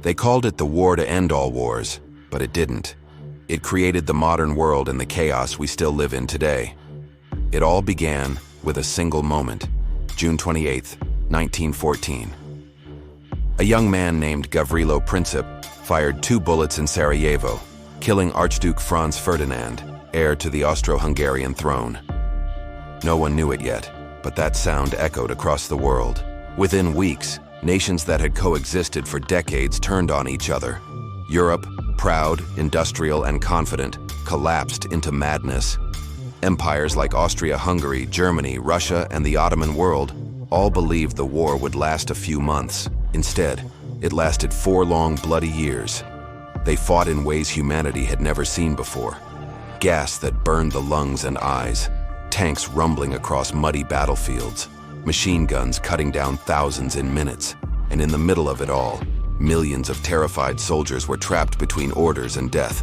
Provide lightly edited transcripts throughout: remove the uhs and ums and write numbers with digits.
They called it the war to end all wars, but it didn't. It created the modern world and the chaos we still live in today. It all began with a single moment, June 28, 1914. A young man named Gavrilo Princip fired 2 bullets in Sarajevo, killing Archduke Franz Ferdinand, heir to the Austro-Hungarian throne. No one knew it yet, but that sound echoed across the world. Within weeks, nations that had coexisted for decades turned on each other. Europe, proud, industrial, and confident, collapsed into madness. Empires like Austria-Hungary, Germany, Russia, and the Ottoman world all believed the war would last a few months. Instead, it lasted 4 long, bloody years. They fought in ways humanity had never seen before. Gas that burned the lungs and eyes, tanks rumbling across muddy battlefields, machine guns cutting down thousands in minutes, and in the middle of it all, millions of terrified soldiers were trapped between orders and death.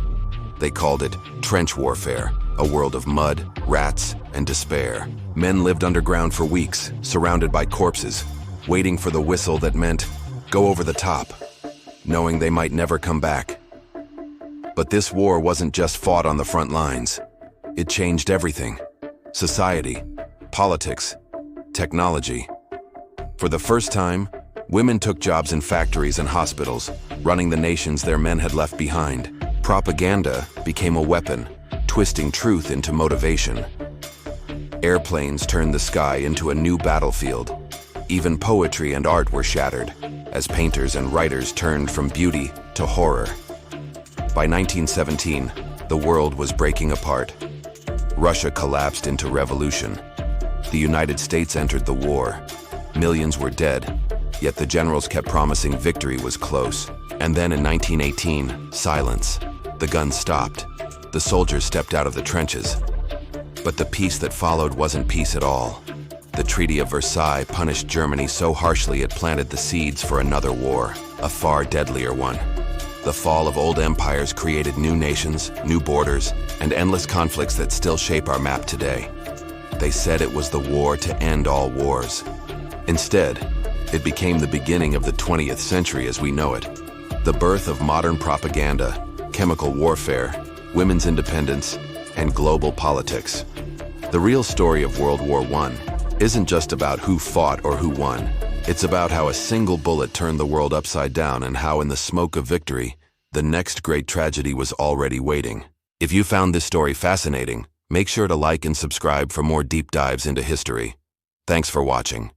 They called it trench warfare, a world of mud, rats, and despair. Men lived underground for weeks, surrounded by corpses, waiting for the whistle that meant, go over the top, knowing they might never come back. But this war wasn't just fought on the front lines. It changed everything. Society, politics, technology. For the first time, women took jobs in factories and hospitals, running the nations their men had left behind. Propaganda became a weapon, twisting truth into motivation. Airplanes turned the sky into a new battlefield. Even poetry and art were shattered, as painters and writers turned from beauty to horror. By 1917, the world was breaking apart. Russia collapsed into revolution. The United States entered the war. Millions were dead, yet the generals kept promising victory was close. And then in 1918, silence. The guns stopped. The soldiers stepped out of the trenches. But the peace that followed wasn't peace at all. The Treaty of Versailles punished Germany so harshly it planted the seeds for another war, a far deadlier one. The fall of old empires created new nations, new borders, and endless conflicts that still shape our map today. They said it was the war to end all wars. Instead, it became the beginning of the 20th century as we know it. The birth of modern propaganda, chemical warfare, women's independence, and global politics. The real story of World War I isn't just about who fought or who won. It's about how a single bullet turned the world upside down and how in the smoke of victory, the next great tragedy was already waiting. If you found this story fascinating, make sure to like and subscribe for more deep dives into history. Thanks for watching.